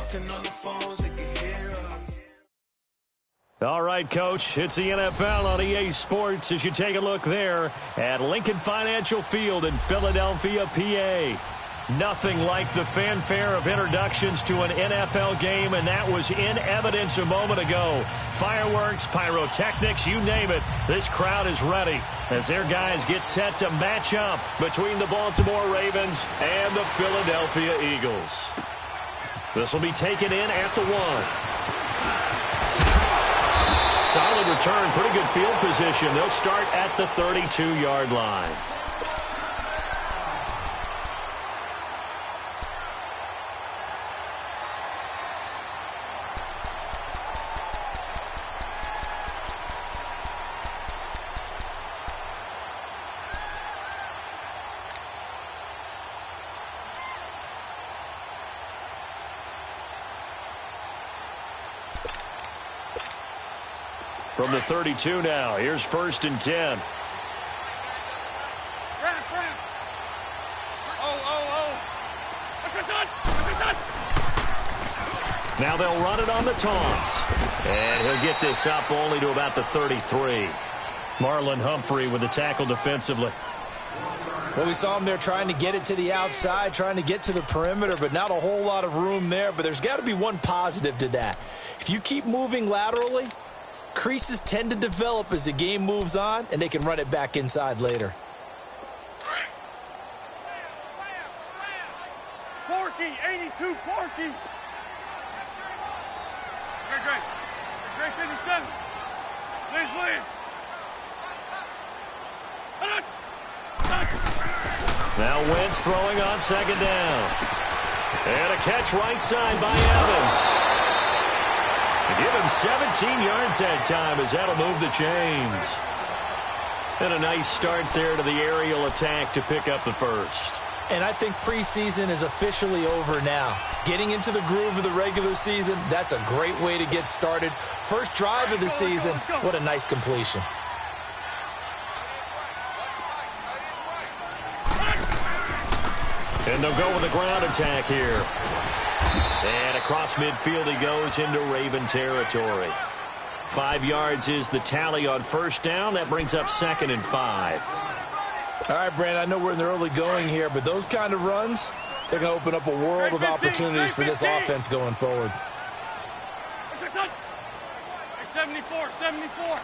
talking on the phones, they can hear us. All right, Coach, it's the NFL on EA Sports as you take a look there at Lincoln Financial Field in Philadelphia, PA. Nothing like the fanfare of introductions to an NFL game, and that was in evidence a moment ago. Fireworks, pyrotechnics, you name it. This crowd is ready as their guys get set to match up between the Baltimore Ravens and the Philadelphia Eagles. This will be taken in at the 1. Solid return, pretty good field position. They'll start at the 32-yard line. From the 32 now, here's 1st and 10. Now they'll run it on the toss. And he'll get this up only to about the 33. Marlon Humphrey with the tackle defensively. Well, we saw him there trying to get it to the outside, trying to get to the perimeter, but not a whole lot of room there. But there's got to be one positive to that. If you keep moving laterally, creases tend to develop as the game moves on, and they can run it back inside later. Porky, 82, Porky. Great 57. Please. Now Wentz throwing on 2nd down. And a catch right side by Evans. Give him 17 yards that time as that'll move the chains. And a nice start there to the aerial attack to pick up the 1st. And I think preseason is officially over now. Getting into the groove of the regular season, that's a great way to get started. First drive of the season, what a nice completion. And they'll go with a ground attack here. And across midfield he goes into Raven territory. 5 yards is the tally on 1st down. That brings up 2nd and 5. All right, Brandon, I know we're in the early going here, but those kind of runs, they're going to open up a world of opportunities for this offense going forward. 74.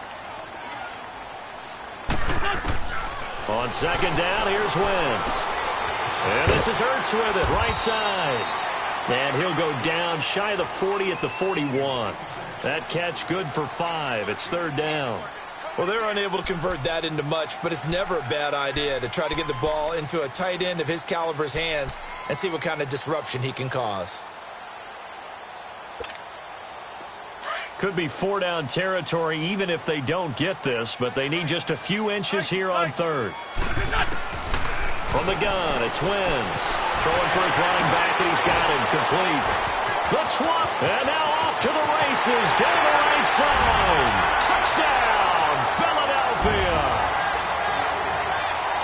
On 2nd down, here's Wentz. And this is Ertz with it, right side. And he'll go down shy of the 40 at the 41. That catch good for 5. It's 3rd down. Well, they're unable to convert that into much, but it's never a bad idea to try to get the ball into a tight end of his caliber's hands and see what kind of disruption he can cause. Could be 4-down territory even if they don't get this, but they need just a few inches here on 3rd. From the gun, it's Wentz. Throwing for his running back, and he's got him complete. The twop, and now off to the races, down the right side. Touchdown, Philadelphia.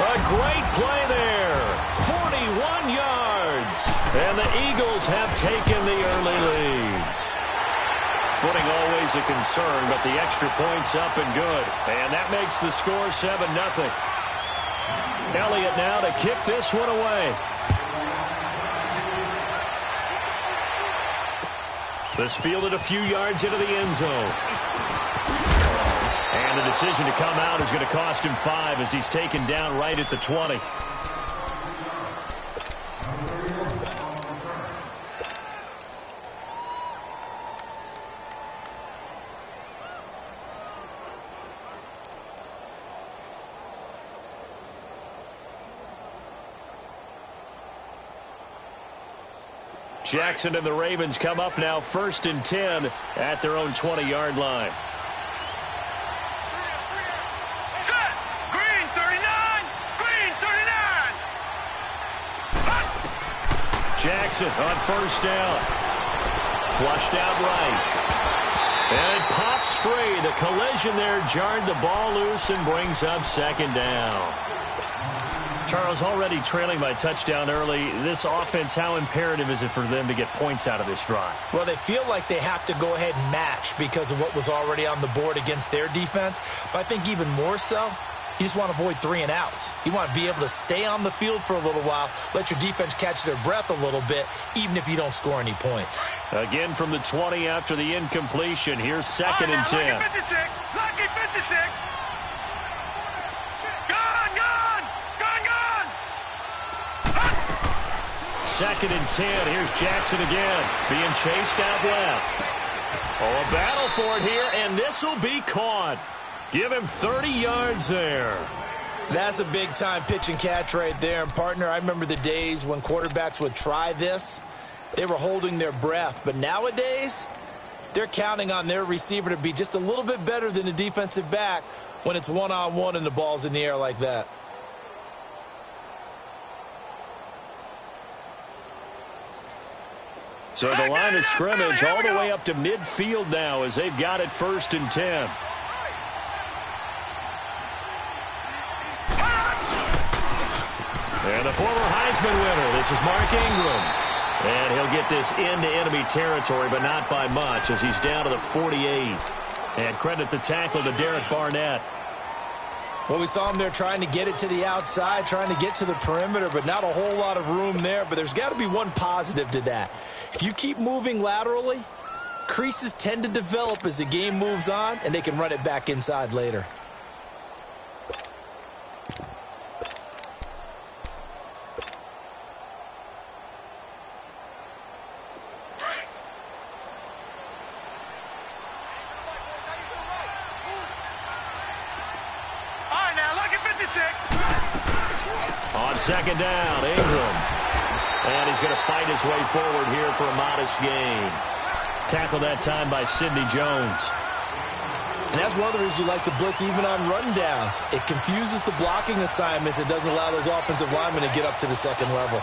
A great play there. 41 yards. And the Eagles have taken the early lead. Footing always a concern, but the extra point's up and good. And that makes the score 7-0. Elliott now to kick this one away. This fielded a few yards into the end zone. And the decision to come out is going to cost him 5 as he's taken down right at the 20. Jackson and the Ravens come up now 1st and 10 at their own 20-yard line. Set! Green 39! Green 39! Jackson on 1st down. Flushed out right. And it pops free. The collision there jarred the ball loose and brings up 2nd down. Charles, already trailing by touchdown early. This offense, how imperative is it for them to get points out of this drive? Well, they feel like they have to go ahead and match because of what was already on the board against their defense. But I think even more so, you just want to avoid 3 and outs. You want to be able to stay on the field for a little while, let your defense catch their breath a little bit, even if you don't score any points. Again from the 20 after the incompletion. Here's 2nd and 10. Lucky 56. Lucky 56. Gone, gone, gone, gone. 2nd and 10. Here's Jackson again, being chased out left. Oh, a battle for it here, and this will be caught. Give him 30 yards there. That's a big-time pitch and catch right there. And, partner, I remember the days when quarterbacks would try this. They were holding their breath. But nowadays, they're counting on their receiver to be just a little bit better than the defensive back when it's one-on-one and the ball's in the air like that. So the line of scrimmage all the way up to midfield now as they've got it 1st and 10. And the former Heisman winner, this is Mark Ingram. And he'll get this into enemy territory, but not by much as he's down to the 48. And credit the tackle to Derek Barnett. Well, we saw him there trying to get it to the outside, trying to get to the perimeter, but not a whole lot of room there. But there's got to be one positive to that. If you keep moving laterally, creases tend to develop as the game moves on, and they can run it back inside later. On 2nd down, Ingram. And he's going to fight his way forward here for a modest gain. Tackled that time by Sidney Jones. And that's one of the reasons you like to blitz even on rundowns. It confuses the blocking assignments. It doesn't allow those offensive linemen to get up to the 2nd level.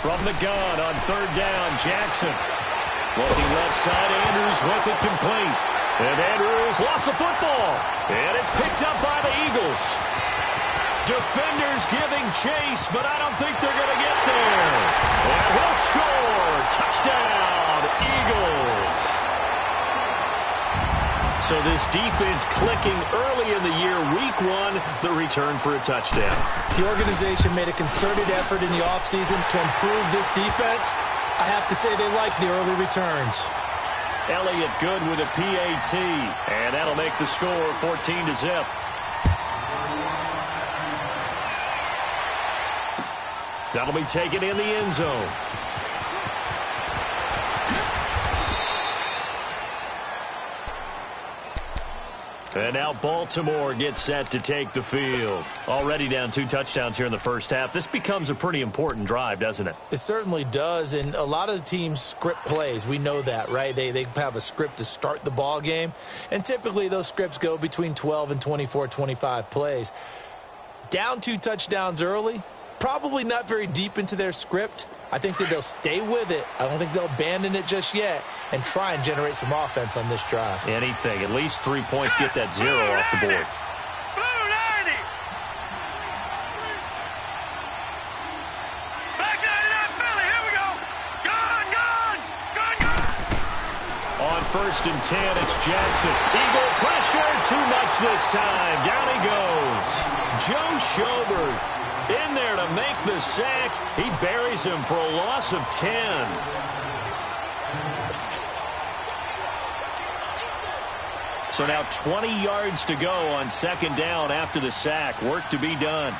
From the gun on 3rd down, Jackson. Looking left side, Andrews with it complete. And Andrews lost the football. And it's picked up by the Eagles. Defenders giving chase, but I don't think they're going to get there. And he'll score. Touchdown, Eagles. So this defense clicking early in the year, week 1, the return for a touchdown. The organization made a concerted effort in the offseason to improve this defense. I have to say they like the early returns. Elliott good with a PAT, and that'll make the score 14-0. That'll be taken in the end zone. And now Baltimore gets set to take the field. Already down 2 touchdowns here in the first half. This becomes a pretty important drive, doesn't it? It certainly does, and a lot of the teams script plays. We know that, right? They have a script to start the ball game, and typically those scripts go between 12 and 24, 25 plays. Down 2 touchdowns early, probably not very deep into their script. I think that they'll stay with it. I don't think they'll abandon it just yet and try and generate some offense on this drive. Anything. At least 3 points, get that 0 off the board. Back 99 Philly, here we go. Gone, gone, gone, gone. On 1st and 10, it's Jackson. Eagle pressure, too much this time. Down he goes. Joe Schobert in there to make the sack. He buries him for a loss of 10. So now 20 yards to go on 2nd down after the sack. Work to be done.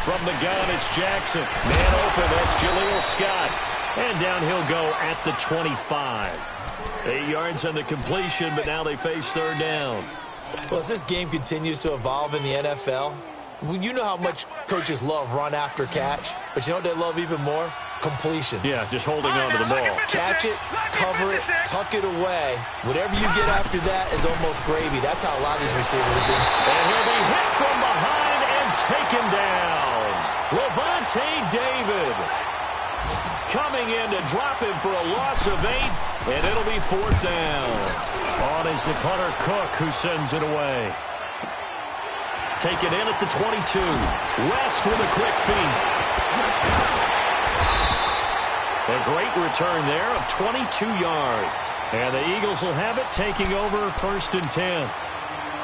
From the gun, it's Jackson. Man open, that's Jaleel Scott. And down he'll go at the 25. 8 yards on the completion, but now they face 3rd down. Well, as this game continues to evolve in the NFL, Well, you know how much coaches love run after catch, but you know what they love even more? Completion. Yeah, just holding on to the ball. Catch it, cover it, tuck it away. Whatever you get after that is almost gravy. That's how a lot of these receivers have been. And he'll be hit from behind and taken down. Levante David coming in to drop him for a loss of 8, and it'll be 4th down. On is the punter Cook, who sends it away. Take it in at the 22. West with a quick feed. A great return there of 22 yards. And the Eagles will have it, taking over 1st and 10.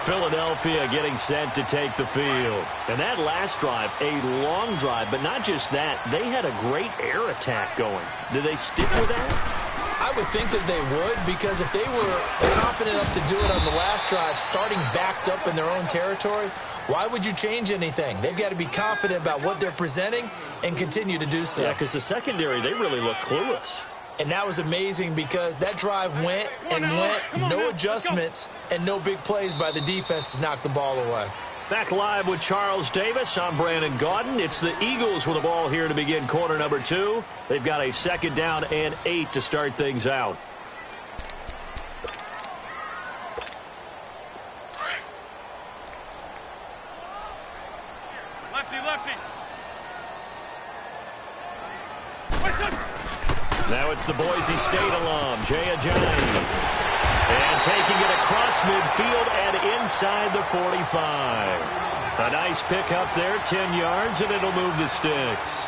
Philadelphia getting set to take the field. And that last drive, a long drive, but not just that. They had a great air attack going. Did they stick with that? I would think that they would, because if they were confident enough to do it on the last drive, starting backed up in their own territory, why would you change anything? They've got to be confident about what they're presenting and continue to do so. Yeah, because the secondary, they really looked clueless. And that was amazing because that drive went and went, no adjustments and no big plays by the defense to knock the ball away. Back live with Charles Davis. I'm Brandon Gaudin. It's the Eagles with the ball here to begin quarter number 2. They've got a 2nd down and 8 to start things out. Lefty. Now it's the Boise State alum, Jay Ajayi. And taking it across midfield and inside the 45. A nice pickup there, 10 yards, and it'll move the sticks.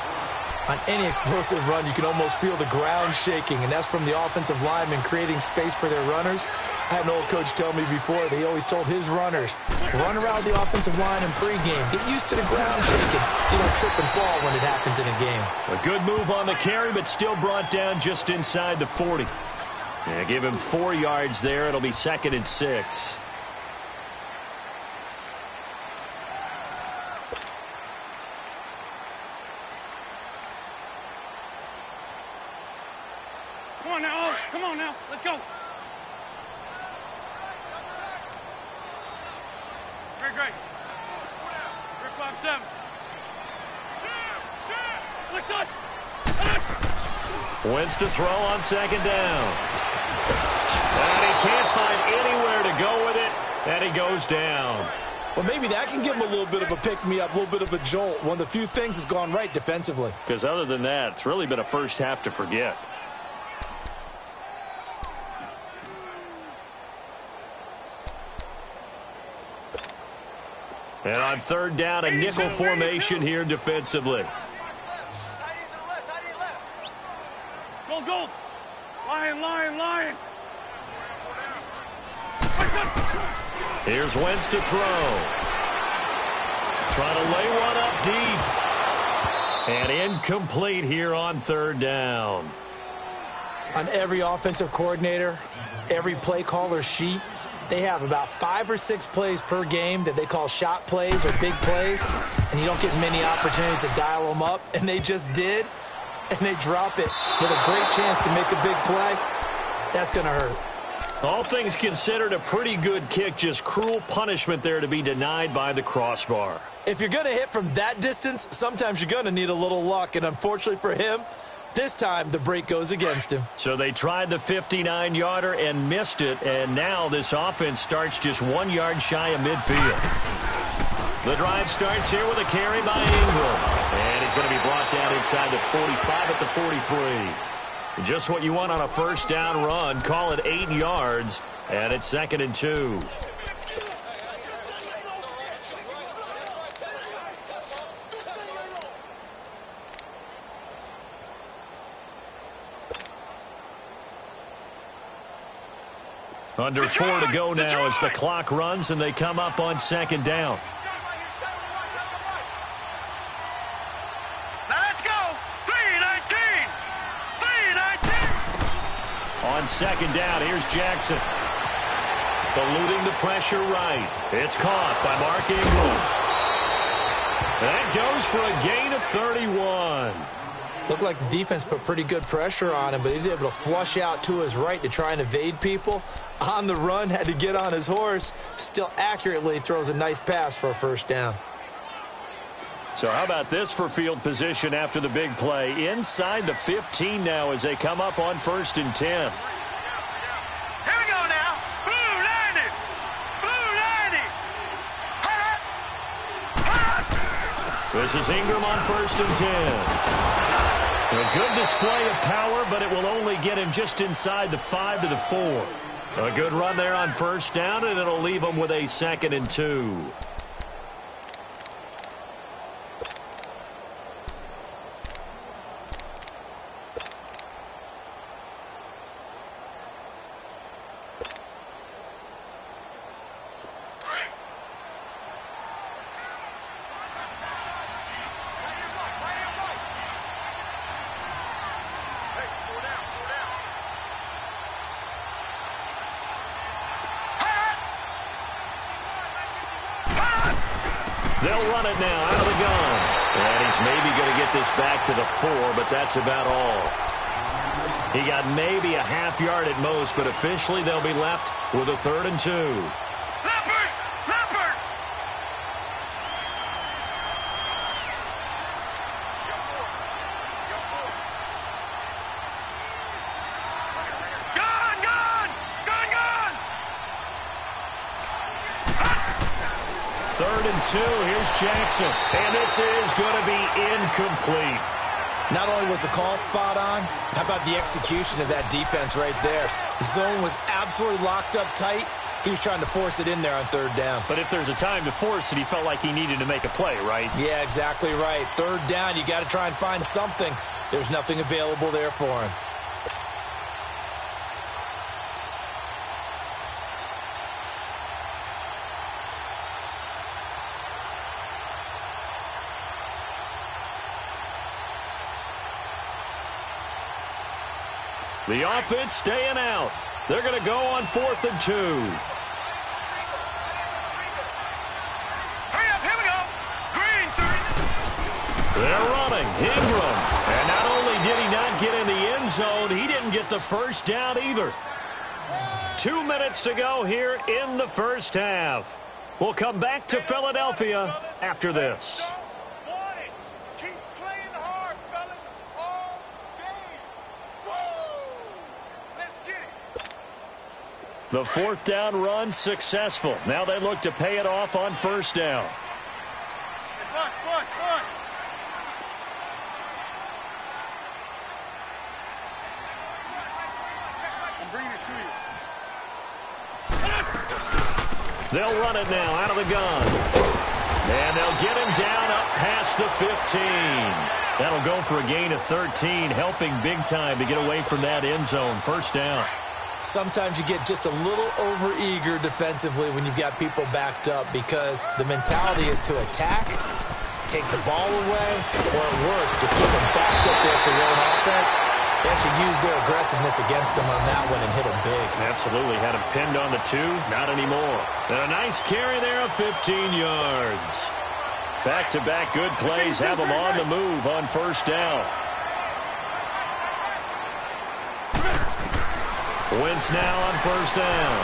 On any explosive run, you can almost feel the ground shaking, and that's from the offensive linemen creating space for their runners. I had an old coach tell me before, they always told his runners, run around the offensive line in pregame. Get used to the ground shaking so you don't trip and fall when it happens in a game. A good move on the carry, but still brought down just inside the 40. Yeah, give him 4 yards there. It'll be 2nd and 6. Come on now. Let's go. Great. 3-5-7. Left side. Wentz to throw on 2nd down. And he can't find anywhere to go with it, and he goes down. Well, maybe that can give him a little bit of a pick-me-up, a little bit of a jolt. One of the few things that's gone right defensively. Because other than that, it's really been a first half to forget. And on 3rd down, a nickel formation here defensively. Go. Lion. Here's Wentz to throw. Trying to lay one up deep. And incomplete here on 3rd down. On every offensive coordinator, every play caller sheet, they have about 5 or 6 plays per game that they call shot plays or big plays, and you don't get many opportunities to dial them up, and they just did, and they drop it with a great chance to make a big play. That's going to hurt. All things considered, a pretty good kick, just cruel punishment there to be denied by the crossbar. If you're going to hit from that distance, sometimes you're going to need a little luck, and unfortunately for him, this time the break goes against him. So they tried the 59-yarder and missed it, and now this offense starts just 1 yard shy of midfield. The drive starts here with a carry by Ingram, and he's going to be brought down inside the 45 at the 43. Just what you want on a 1st down run. Call it 8 yards, and it's 2nd and 2. Under 4 to go now as the clock runs, and they come up on 2nd down. Now let's go. 3-19. On 2nd down, here's Jackson. Eluding the pressure right. It's caught by Mark Ingram. That goes for a gain of 31. Looked like the defense put pretty good pressure on him, but he's able to flush out to his right to try and evade people. On the run, had to get on his horse. Still accurately throws a nice pass for a 1st down. So how about this for field position after the big play? Inside the 15 now as they come up on 1st and 10. Here we go now. Blue 90. Blue 90. This is Ingram on 1st and 10. A good display of power, but it will only get him just inside the 5 to the 4. A good run there on 1st down, and it'll leave him with a 2nd and 2. They'll run it now out of the gun. And he's maybe going to get this back to the 4, but that's about all. He got maybe a half yard at most, but officially they'll be left with a 3rd and 2. Leopard! Leopard! Gun! Gun! Gun! Gun! 3rd and 2. Here's Jackson. And this is going to be incomplete. Not only was the call spot on, how about the execution of that defense right there? The zone was absolutely locked up tight. He was trying to force it in there on 3rd down. But if there's a time to force it, he felt like he needed to make a play, right? Yeah, exactly right. 3rd down, you got to try and find something. There's nothing available there for him. The offense staying out. They're going to go on 4th and 2. Hurry up, here we go. Green 3. They're running. Ingram. And not only did he not get in the end zone, he didn't get the 1st down either. 2 minutes to go here in the 1st half. We'll come back to Philadelphia after this. Keep playing hard, fellas, all day. Whoa! Let's get it. The 4th down run successful. Now they look to pay it off on 1st down. Run, run, run. I'm bringing it to you. They'll run it now out of the gun. And they'll get him down up past the 15. That'll go for a gain of 13, helping big time to get away from that end zone. 1st down. Sometimes you get just a little over-eager defensively when you've got people backed up because the mentality is to attack, take the ball away, or at worst, just keep them backed up there for your own offense. They actually used their aggressiveness against them on that one and hit them big. Absolutely. Had him pinned on the 2. Not anymore. And a nice carry there of 15 yards. Back-to-back good plays have him on the move on 1st down. Wentz now on 1st down.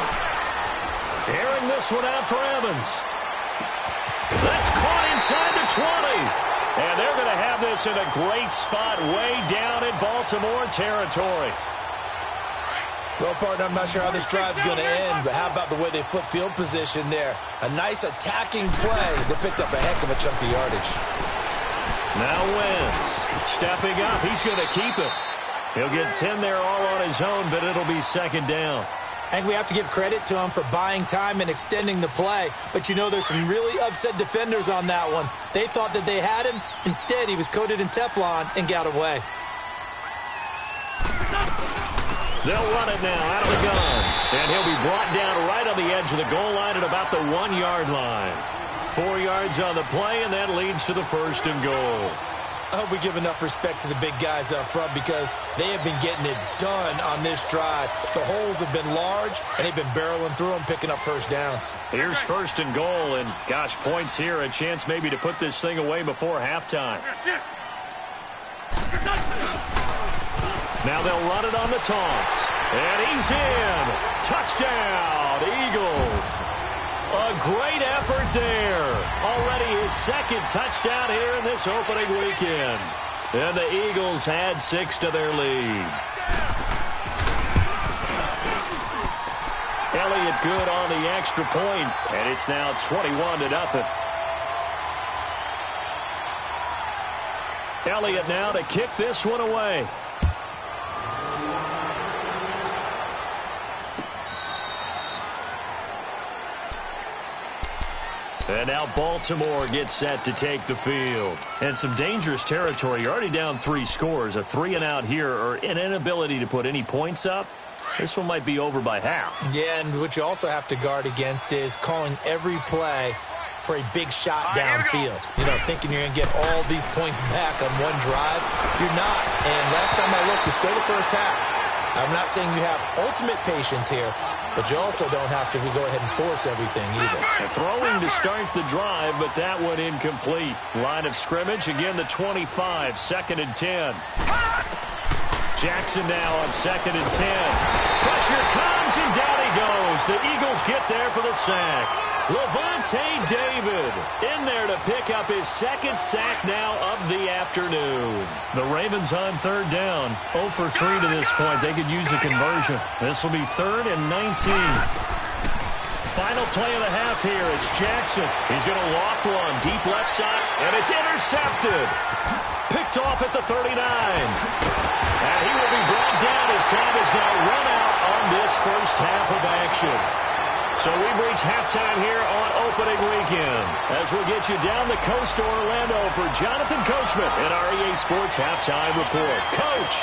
Airing this one out for Evans. That's caught inside the 20. And they're going to have this in a great spot way down in Baltimore territory. Well, partner, I'm not sure how this drive's going to end, but how about the way they flip field position there? A nice attacking play. They picked up a heck of a chunk of yardage. Now Wentz stepping up. He's going to keep it. He'll get 10 there all on his own, but it'll be 2nd down. I think we have to give credit to him for buying time and extending the play. But, you know, there's some really upset defenders on that one. They thought that they had him. Instead, he was coated in Teflon and got away. They'll run it now out of the gun. And he'll be brought down right on the edge of the goal line at about the 1-yard line. 4 yards on the play, and that leads to the 1st and goal. I hope we give enough respect to the big guys up front because they have been getting it done on this drive. The holes have been large, and they've been barreling through them, picking up 1st downs. Here's 1st and goal, and gosh, points here. A chance maybe to put this thing away before halftime. Now they'll run it on the toss. And he's in. Touchdown, Eagles. A great effort there. Already his second touchdown here in this opening weekend. And the Eagles add 6 to their lead. Elliott good on the extra point, and it's now 21-0. Elliott now to kick this one away. And now Baltimore gets set to take the field. And some dangerous territory. You're already down 3 scores. A 3-and-out here, or an inability to put any points up. This one might be over by half. Yeah, and what you also have to guard against is calling every play for a big shot downfield. You know, thinking you're going to get all these points back on one drive. You're not. And last time I looked, it's still the first half. I'm not saying you have ultimate patience here, but you also don't have to go ahead and force everything either. And throwing to start the drive, but that one incomplete. Line of scrimmage, again the 25, 2nd and 10. Jackson now on 2nd and 10. Pressure comes, and down he goes. The Eagles get there for the sack. Levante David in there to pick up his 2nd sack now of the afternoon. The Ravens on 3rd down. 0 for 3 to this point. They could use a conversion. This will be 3rd and 19. Final play of the half here. It's Jackson. He's going to loft one. Deep left side, and it's intercepted. Picked off at the 39. And he will be brought down as time is now run out on this first half of action. So we've reached halftime here on opening weekend as we'll get you down the coast to Orlando for Jonathan Coachman in our EA Sports Halftime Report. Coach,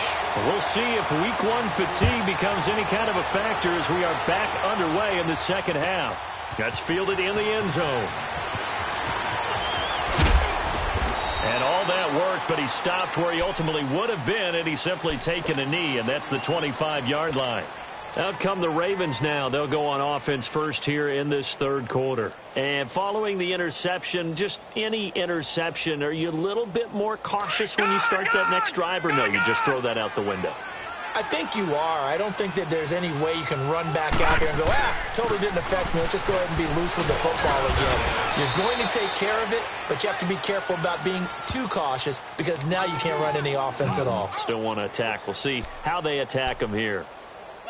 we'll see if Week 1 fatigue becomes any kind of a factor as we are back underway in the second half. That's fielded in the end zone. And all that worked, but he stopped where he ultimately would have been had he simply taken a knee, and that's the 25-yard line. Out come the Ravens now. They'll go on offense first here in this 3rd quarter. And following the interception, just any interception, are you a little bit more cautious when you start that next drive, or no, you just throw that out the window? I think you are. I don't think that there's any way you can run back out there and go, totally didn't affect me. Let's just go ahead and be loose with the football again. You're going to take care of it, but you have to be careful about being too cautious because now you can't run any offense at all. Still want to attack. We'll see how they attack them here.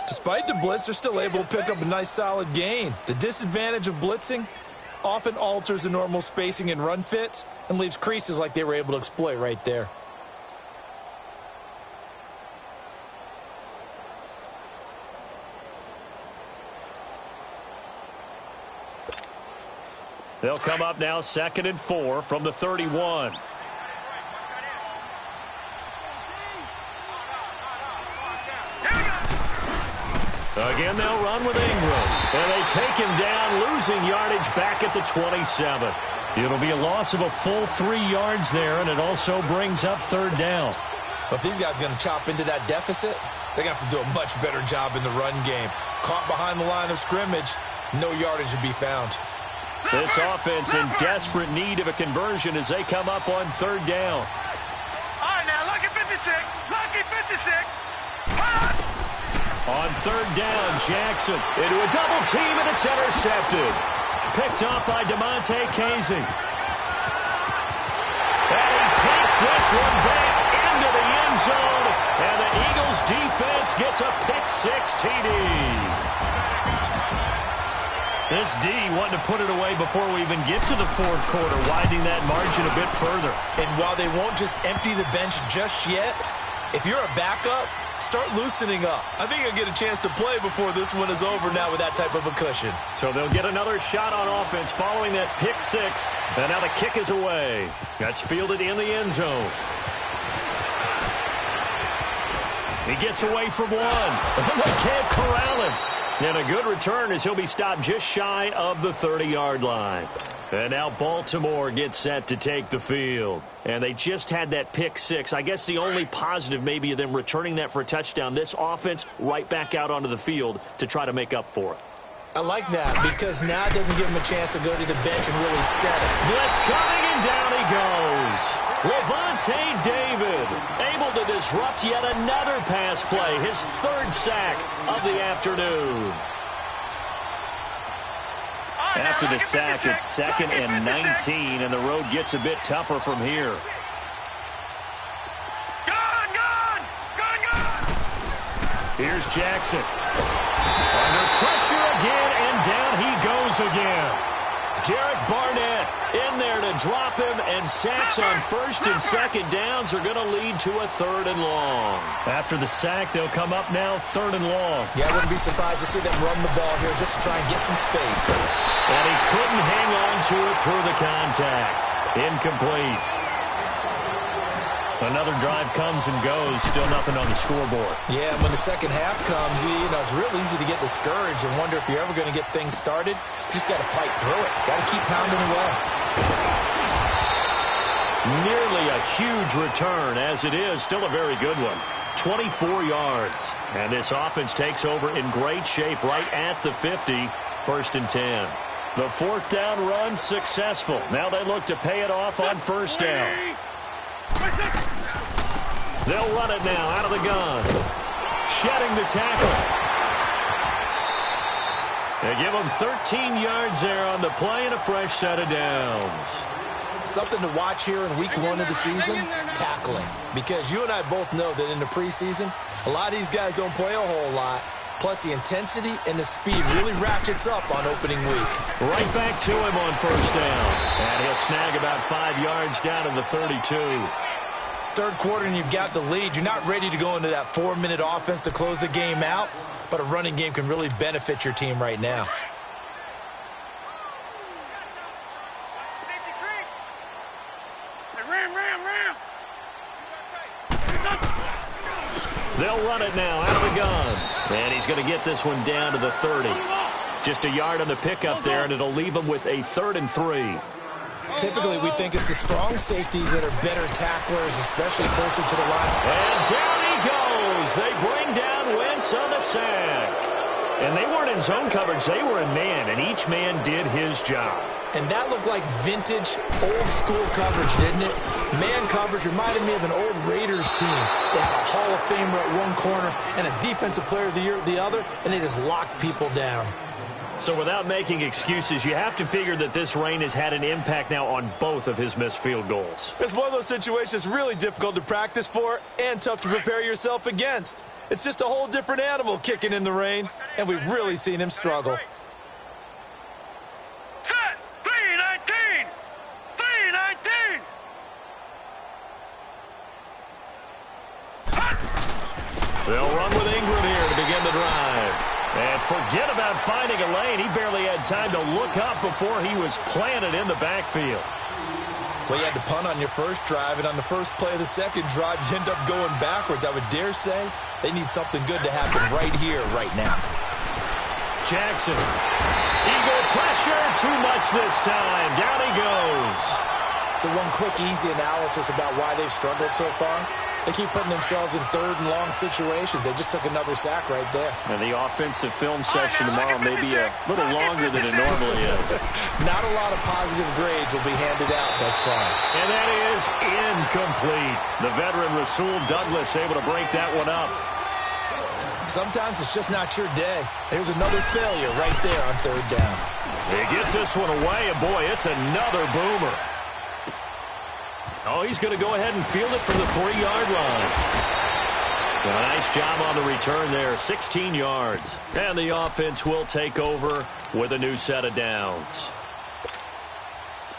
Despite the blitz, they're still able to pick up a nice solid gain. The disadvantage of blitzing often alters the normal spacing and run fits and leaves creases like they were able to exploit right there. They'll come up now 2nd and 4 from the 31. Again, they'll run with Ingram. And they take him down, losing yardage back at the 27. It'll be a loss of a full 3 yards there, and it also brings up 3rd down. But if these guys are going to chop into that deficit, they're going to have to do a much better job in the run game. Caught behind the line of scrimmage, no yardage to be found. This offense in desperate need of a conversion as they come up on 3rd down. All right, now, lucky 56. Lucky 56. On 3rd down, Jackson into a double team, and it's intercepted. Picked up by DeMonte Casey. And he takes this one back into the end zone, and the Eagles defense gets a pick-6 TD. This D wanting to put it away before we even get to the 4th quarter, widening that margin a bit further. And while they won't just empty the bench just yet, if you're a backup, start loosening up. I think you'll get a chance to play before this one is over now with that type of a cushion. So they'll get another shot on offense following that pick-6, and now the kick is away. That's fielded in the end zone. He gets away from one. They can't corral him. And a good return as he'll be stopped just shy of the 30-yard line. And now Baltimore gets set to take the field. And they just had that pick-6. I guess the only positive maybe of them returning that for a touchdown. This offense right back out onto the field to try to make up for it. I like that because now it doesn't give him a chance to go to the bench and really set it. Blitz coming, and down he goes. Levante David able to disrupt yet another pass play. His 3rd sack of the afternoon. All After the sack, it's 2nd and 19, and the road gets a bit tougher from here. Here's Jackson. Under pressure again, and down he goes again. Derek Barnett in there to drop him, and sacks on 1st and 2nd downs are going to lead to a 3rd and long. After the sack, they'll come up now 3rd and long. Yeah, I wouldn't be surprised to see them run the ball here just to try and get some space. And he couldn't hang on to it through the contact. Incomplete. Another drive comes and goes, still nothing on the scoreboard. Yeah, and when the second half comes, you know, it's real easy to get discouraged and wonder if you're ever going to get things started. You just got to fight through it. Got to keep pounding away. Nearly a huge return, as it is still a very good one. 24 yards. And this offense takes over in great shape right at the 50, 1st and 10. The 4th down run successful. Now they look to pay it off on 1st down. They'll run it now out of the gun. Shedding the tackle. They give them 13 yards there on the play and a fresh set of downs. Something to watch here in week 1 of the season, tackling. Because you and I both know that in the preseason, a lot of these guys don't play a whole lot. Plus, the intensity and the speed really ratchets up on opening week. Right back to him on 1st down. And he'll snag about 5 yards down to the 32. 3rd quarter and you've got the lead. You're not ready to go into that 4-minute offense to close the game out, but a running game can really benefit your team right now. They'll run it now out of the gun. And he's going to get this one down to the 30. Just a yard on the pickup there, and it'll leave him with a 3rd and 3. Typically, we think it's the strong safeties that are better tacklers, especially closer to the line. And down he goes. They bring down Wentz on the sack. And they weren't in zone coverage. They were in man, and each man did his job. And that looked like vintage, old-school coverage, didn't it? Man coverage reminded me of an old Raiders team. They had a Hall of Famer at one corner and a Defensive Player of the Year at the other, and they just locked people down. So without making excuses, you have to figure that this rain has had an impact now on both of his missed field goals. It's one of those situations really difficult to practice for and tough to prepare yourself against. It's just a whole different animal kicking in the rain, and we've really seen him struggle. Set! 3-19! 3-19! They'll run with Ingram here to begin the drive. And forget about finding a lane. He barely had time to look up before he was planted in the backfield. Well, you had to punt on your first drive, and on the first play of the second drive, you end up going backwards. I would dare say they need something good to happen right here, right now. Jackson. Eagle pressure. Too much this time. Down he goes. So one quick, easy analysis about why they've struggled so far. They keep putting themselves in 3rd and long situations. They just took another sack right there. And the offensive film session tomorrow may be a little longer than it normally is. Not a lot of positive grades will be handed out thus far. And that is incomplete. The veteran Rasul Douglas able to break that one up. Sometimes it's just not your day. There's another failure right there on 3rd down. He gets this one away, and boy, it's another boomer. Oh, he's going to go ahead and field it from the 3-yard line. A nice job on the return there, 16 yards. And the offense will take over with a new set of downs.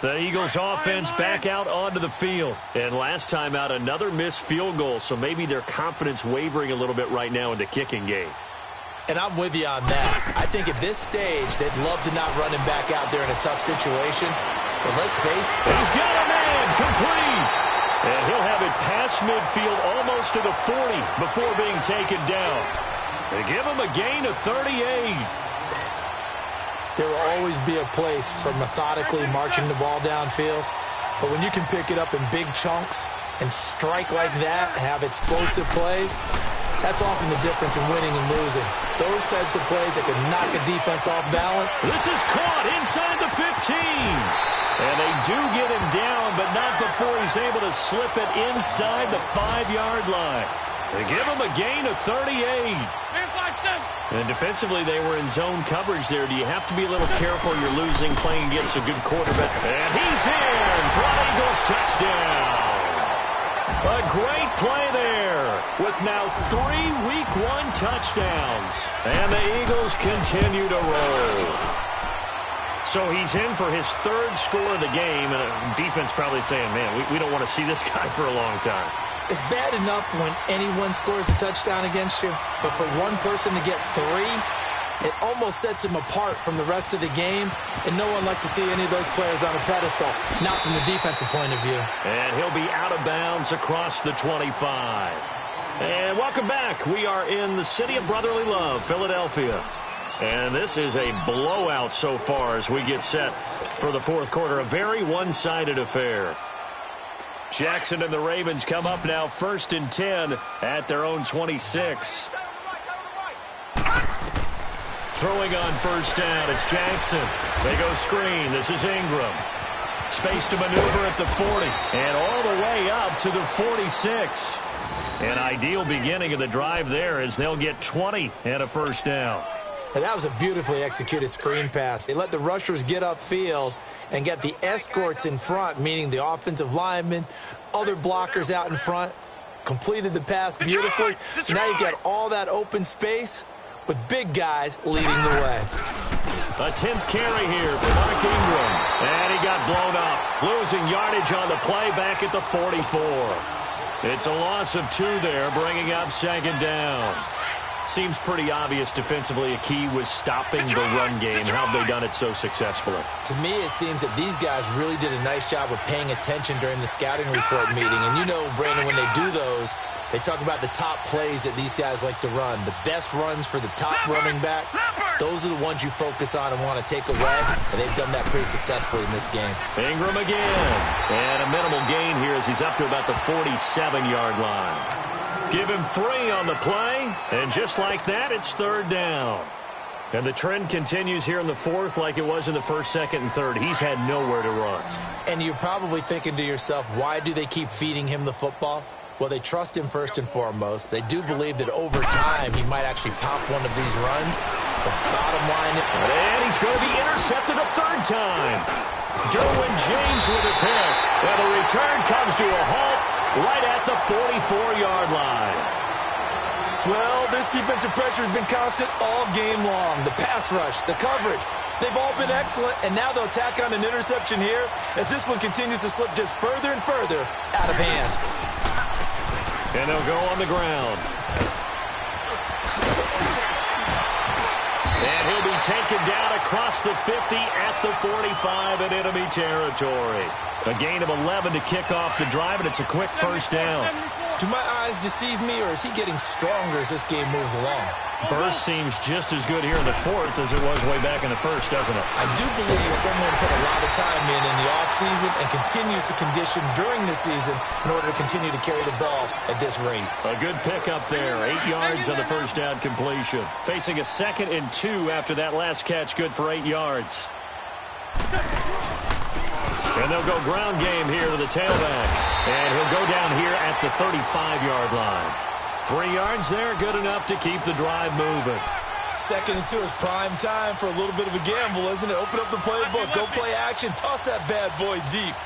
The Eagles offense back out onto the field. And last time out, another missed field goal, so maybe their confidence wavering a little bit right now in the kicking game. And I'm with you on that. I think at this stage, they'd love to not run him back out there in a tough situation. But let's face it. He's got a man, complete. And he'll have it past midfield almost to the 40 before being taken down. They give him a gain of 38. There will always be a place for methodically marching the ball downfield. But when you can pick it up in big chunks and strike like that, have explosive plays, that's often the difference in winning and losing. Those types of plays that can knock a defense off balance. This is caught inside the 15. And they do get him down, but not before he's able to slip it inside the 5-yard line. They give them a gain of 38. And defensively, they were in zone coverage there. Do you have to be a little careful? You're losing playing against a good quarterback. And he's in for an Eagles touchdown. A great play there with now 3 Week 1 touchdowns. And the Eagles continue to roll. So he's in for his 3rd score of the game. And defense probably saying, man, we don't want to see this guy for a long time. It's bad enough when anyone scores a touchdown against you, but for one person to get 3, it almost sets him apart from the rest of the game, and no one likes to see any of those players on a pedestal, not from the defensive point of view. And he'll be out of bounds across the 25. And welcome back. We are in the city of brotherly love, Philadelphia. And this is a blowout so far as we get set for the 4th quarter, a very one-sided affair. Jackson and the Ravens come up now 1st and 10 at their own 26. Throwing on 1st down, it's Jackson. They go screen. This is Ingram. Space to maneuver at the 40 and all the way up to the 46. An ideal beginning of the drive there as they'll get 20 and a 1st down. And that was a beautifully executed screen pass. They let the rushers get upfield and get the escorts in front, meaning the offensive linemen, other blockers out in front, completed the pass beautifully. So now you've got all that open space with big guys leading the way. A 10th carry here for Mark Ingram. And he got blown up, losing yardage on the play back at the 44. It's a loss of 2 there, bringing up 2nd down. Seems pretty obvious defensively a key was stopping the run game. How have they done it so successfully? To me, it seems that these guys really did a nice job of paying attention during the scouting report meeting. And you know, Brandon, when they do those, they talk about the top plays that these guys like to run. The best runs for the top running back, those are the ones you focus on and want to take away. And they've done that pretty successfully in this game. Ingram again. And a minimal gain here as he's up to about the 47-yard line. Give him 3 on the play, and just like that, it's 3rd down. And the trend continues here in the 4th like it was in the 1st, 2nd, and 3rd. He's had nowhere to run. And you're probably thinking to yourself, why do they keep feeding him the football? Well, they trust him first and foremost. They do believe that over time he might actually pop one of these runs. But bottom line... And he's going to be intercepted a 3rd time. Derwin James with a pick. And the return comes to a halt right at the 44-yard line. Well, this defensive pressure has been constant all game long. The pass rush, the coverage, they've all been excellent, and now they'll tack on an interception here as this one continues to slip just further and further out of hand. And they'll go on the ground. And he'll be taken down across the 50 at the 45 in enemy territory. A gain of 11 to kick off the drive, and it's a quick 1st down. Do my eyes deceive me, or is he getting stronger as this game moves along? Burst seems just as good here in the 4th as it was way back in the 1st, doesn't it? I do believe someone put a lot of time in the offseason and continues to condition during the season in order to continue to carry the ball at this rate. A good pickup there. 8 yards on the 1st down completion. Facing a 2nd and 2 after that last catch, good for 8 yards. And they'll go ground game here to the tailback. And he'll go down here at the 35-yard line. 3 yards there, good enough to keep the drive moving. 2nd and 2 is prime time for a little bit of a gamble, isn't it? Open up the playbook, go play action, toss that bad boy deep.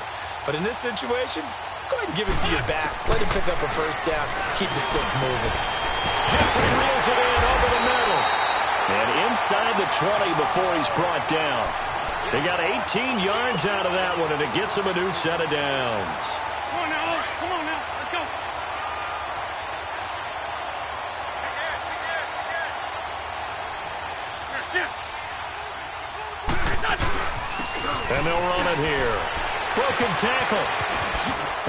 But in this situation, go ahead and give it to your back. Let him pick up a 1st down, keep the sticks moving. Jeffrey reels it in over the middle. And inside the 20 before he's brought down. They got 18 yards out of that one, and it gets them a new set of downs. Come on now. Come on now. Let's go. And they'll run it here. Broken tackle.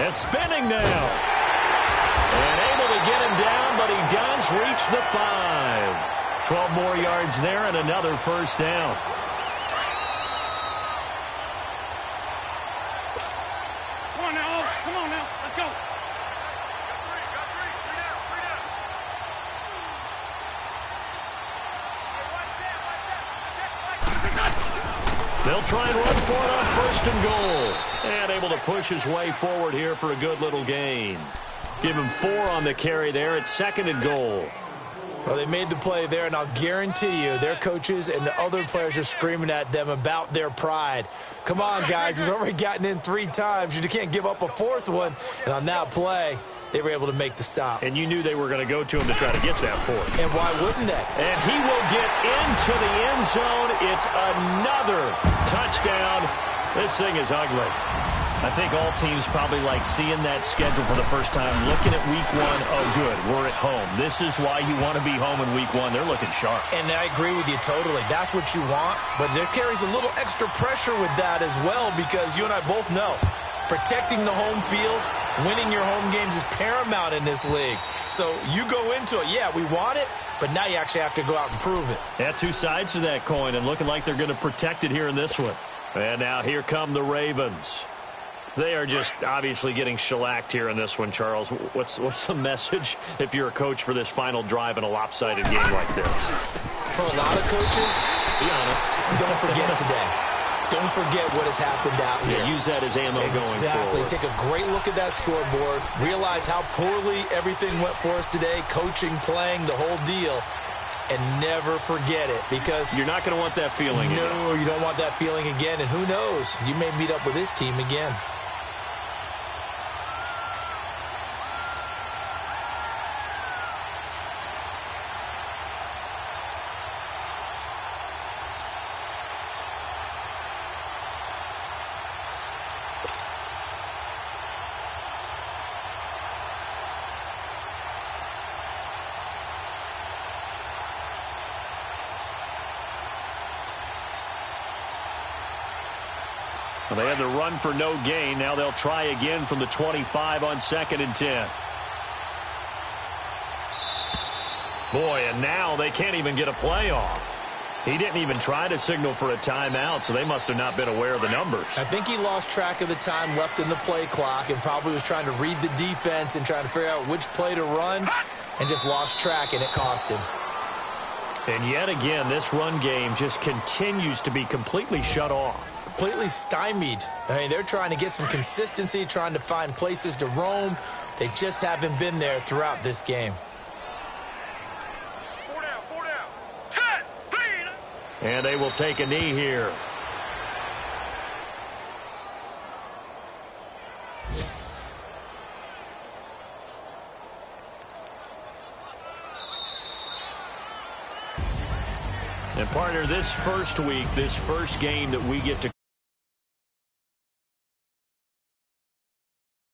And spinning now. And able to get him down, but he does reach the 5. 12 more yards there and another 1st down. They'll try and run for it on 1st and goal. And able to push his way forward here for a good little gain. Give him 4 on the carry there at 2nd and goal. Well, they made the play there, and I'll guarantee you their coaches and the other players are screaming at them about their pride. Come on, guys. He's already gotten in 3 times. You can't give up a 4th one. And on that play, they were able to make the stop. And you knew they were going to go to him to try to get that 4th. And why wouldn't they? And he will get into the end zone. It's another touchdown. This thing is ugly. I think all teams probably like seeing that schedule for the first time, looking at week 1. Oh, good, we're at home. This is why you want to be home in week 1. They're looking sharp. And I agree with you totally. That's what you want. But there carries a little extra pressure with that as well, because you and I both know protecting the home field, winning your home games is paramount in this league. So you go into it, yeah, we want it, but now you actually have to go out and prove it. Yeah, 2 sides to that coin, and looking like they're going to protect it here in this one. And now here come the Ravens. They are just obviously getting shellacked here in this one, Charles. What's the message if you're a coach for this final drive in a lopsided game like this? For a lot of coaches, be honest, don't forget today. Don't forget what has happened out here. Yeah, use that as ammo going forward. Exactly. Take a great look at that scoreboard. Realize how poorly everything went for us today, coaching, playing, the whole deal. And never forget it, because you're not going to want that feeling. No, you don't want that feeling again. And who knows? You may meet up with this team again. Well, they had the run for no gain. Now they'll try again from the 25 on 2nd and 10. Boy, and now they can't even get a play off. He didn't even try to signal for a timeout, so they must have not been aware of the numbers. I think he lost track of the time left in the play clock and probably was trying to read the defense and trying to figure out which play to run, and just lost track, and it cost him. And yet again, this run game just continues to be completely shut off. Completely stymied. I mean, they're trying to get some consistency, trying to find places to roam. They just haven't been there throughout this game. 4 down, 4 down. Set, lead. And they will take a knee here. And partner, this first week, this first game that we get to